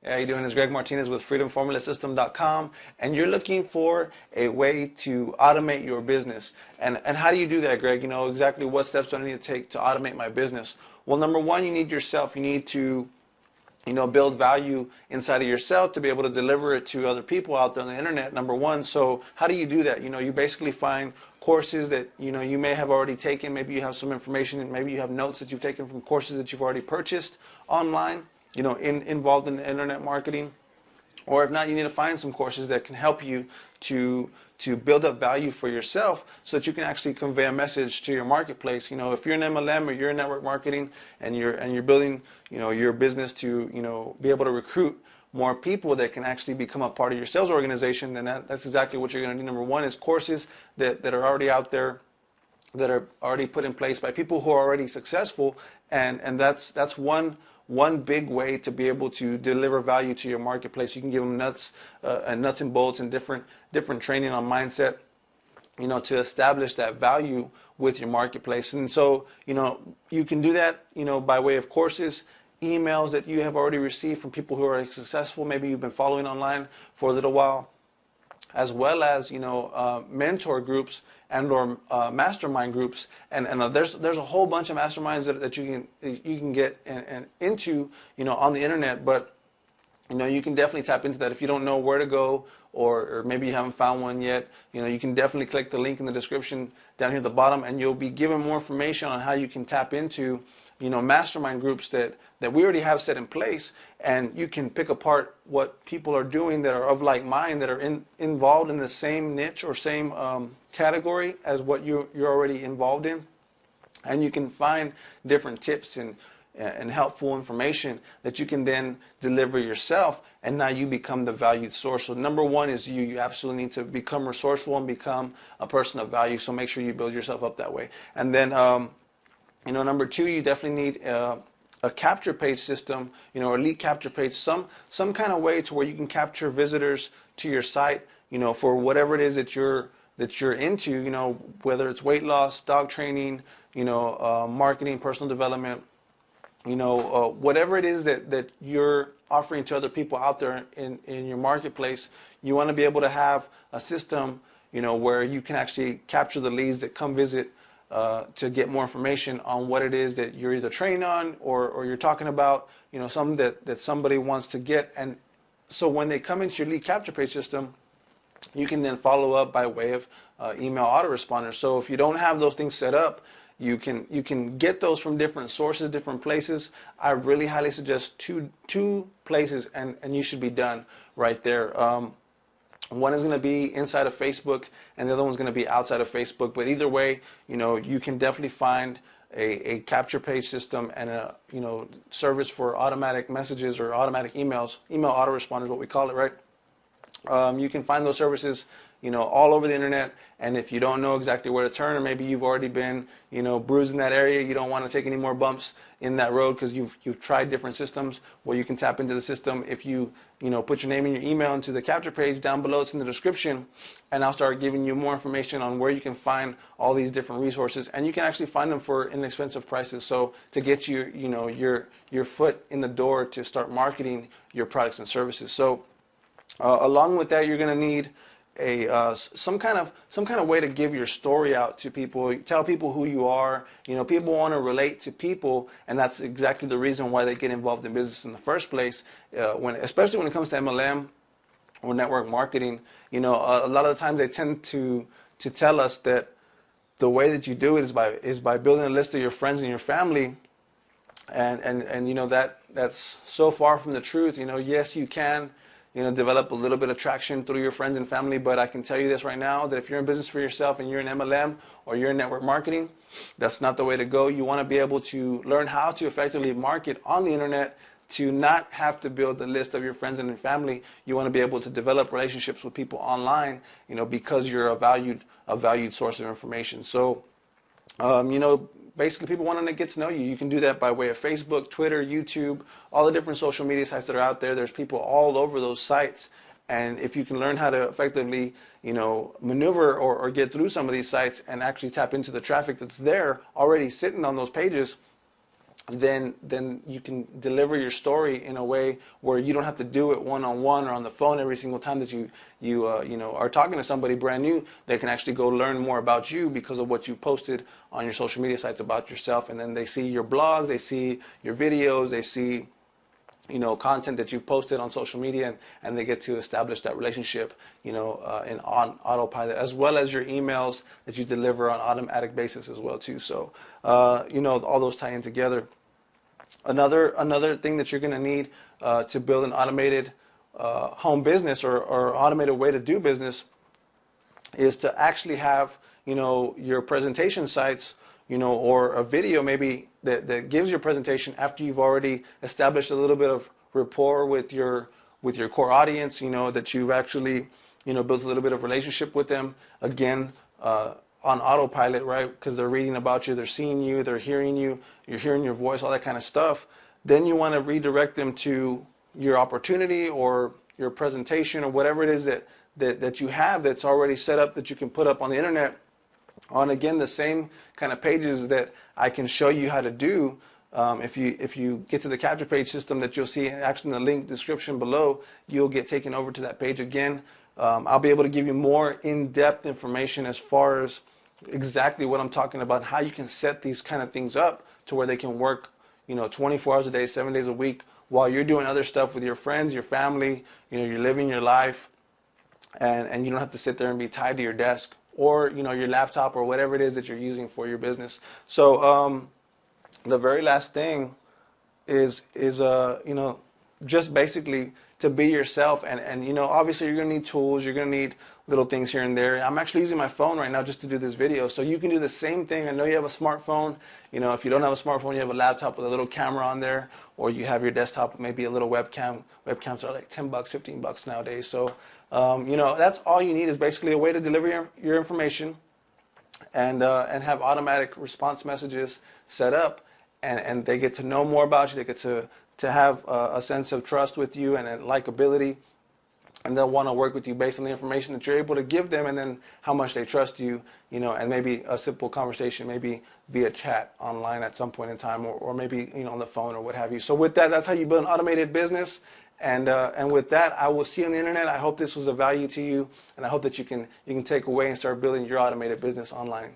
How you doing? It's Greg Martinez with freedomformulasystem.com, and you're looking for a way to automate your business. And how do you do that, Greg? You know, exactly what steps do I need to take to automate my business? Well, number one, you need yourself. You need to build value inside of yourself to be able to deliver it to other people out there on the internet, number one. So how do you do that? You basically find courses that, you may have already taken. Maybe you have some information, and maybe you have notes that you've taken from courses that you've already purchased online, involved in internet marketing. Or if not, you need to find some courses that can help you to build up value for yourself so that you can actually convey a message to your marketplace. If you're an MLM or you're in network marketing and you're building, your business to, be able to recruit more people that can actually become a part of your sales organization, then that's exactly what you're going to do. Number one is courses that are already out there, that are already put in place by people who are already successful, and that's one big way to be able to deliver value to your marketplace. You can give them nuts and bolts and different training on mindset, to establish that value with your marketplace. And so, you can do that, by way of courses, emails that you have already received from people who are successful. Maybe you've been following online for a little while, as well as mentor groups and or mastermind groups, and there's a whole bunch of masterminds that you can get into on the internet. But you can definitely tap into that. If you don't know where to go, or maybe you haven't found one yet, you can definitely click the link in the description down here at the bottom, and you'll be given more information on how you can tap into mastermind groups that we already have set in place, and you can pick apart what people are doing that are of like mind, that are involved in the same niche or same category as what you're already involved in, and you can find different tips and helpful information that you can then deliver yourself, and now you become the valued source. So number one is you absolutely need to become resourceful and become a person of value, so make sure you build yourself up that way. And then number two, you definitely need a capture page system, a lead capture page, some kind of way to where you can capture visitors to your site, for whatever it is that you're into, whether it's weight loss, dog training, marketing, personal development, whatever it is that you're offering to other people out there in your marketplace. You want to be able to have a system, where you can actually capture the leads that come visit to get more information on what it is that you're either training on or you're talking about, something that somebody wants to get. And so when they come into your lead capture page system, you can then follow up by way of email autoresponders. So if you don't have those things set up, you can get those from different sources, different places. I really highly suggest two places, and you should be done right there. One is going to be inside of Facebook, and the other one's going to be outside of Facebook. But either way, you can definitely find a capture page system and a service for automatic messages or automatic emails, email autoresponders, what we call it, right? You can find those services all over the internet. And if you don't know exactly where to turn, or maybe you've already been bruised in that area, you don't want to take any more bumps in that road because you've tried different systems, well, you can tap into the system. If you put your name and your email into the capture page down below, it's in the description, and I'll start giving you more information on where you can find all these different resources, and you can actually find them for inexpensive prices, so to get you your foot in the door to start marketing your products and services. So along with that, you're going to need some kind of way to give your story out to people, tell people who you are. People want to relate to people, and that's exactly the reason why they get involved in business in the first place. Especially when it comes to MLM or network marketing, a lot of the times they tend to tell us that the way that you do it is by building a list of your friends and your family, and that's so far from the truth. Yes, you can develop a little bit of traction through your friends and family, but I can tell you this right now, that if you're in business for yourself and you're in MLM or you're in network marketing, that's not the way to go. You want to be able to learn how to effectively market on the internet, to not have to build a list of your friends and your family. You want to be able to develop relationships with people online, because you're a valued source of information. So, basically, people want to get to know you. You can do that by way of Facebook, Twitter, YouTube, all the different social media sites that are out there. There's people all over those sites. And if you can learn how to effectively, maneuver or get through some of these sites and actually tap into the traffic that's there already sitting on those pages, then you can deliver your story in a way where you don't have to do it one-on-one or on the phone every single time that you are talking to somebody brand new. They can actually go learn more about you because of what you posted on your social media sites about yourself, and then they see your blogs, they see your videos, they see content that you've posted on social media, and they get to establish that relationship, on autopilot, as well as your emails that you deliver on automatic basis as well too. So, all those tie in together. Another thing that you're going to need to build an automated home business or automated way to do business is to actually have, your presentation sites, or a video maybe that gives your presentation after you've already established a little bit of rapport with your core audience, that you've actually, built a little bit of relationship with them. Again, on autopilot, right? Because they're reading about you, they're seeing you, they're hearing you, you're hearing your voice, all that kind of stuff. Then you want to redirect them to your opportunity or your presentation or whatever it is that you have that's already set up that you can put up on the internet on, again, the same kind of pages that I can show you how to do. If you get to the capture page system that you'll see actually in the link description below, you'll get taken over to that page again. I'll be able to give you more in-depth information as far as exactly what I'm talking about, how you can set these kind of things up to where they can work 24 hours a day, 7 days a week, while you're doing other stuff with your friends, your family, you're living your life, and you don't have to sit there and be tied to your desk or your laptop or whatever it is that you're using for your business. So the very last thing is just basically to be yourself, and obviously you're gonna need tools, you're gonna need little things here and there. I'm actually using my phone right now just to do this video, so you can do the same thing. I know you have a smartphone. If you don't have a smartphone, you have a laptop with a little camera on there, or you have your desktop with maybe a little webcam. Webcams are like $10, $15 nowadays. So that's all you need, is basically a way to deliver your information and have automatic response messages set up, and they get to know more about you. They get to have a sense of trust with you and likability, and they'll want to work with you based on the information that you're able to give them, and then how much they trust you, and maybe a simple conversation, maybe via chat online at some point in time, or maybe on the phone or what have you. So with that, that's how you build an automated business. And with that, I will see you on the internet. I hope this was of value to you, and I hope that you can take away and start building your automated business online.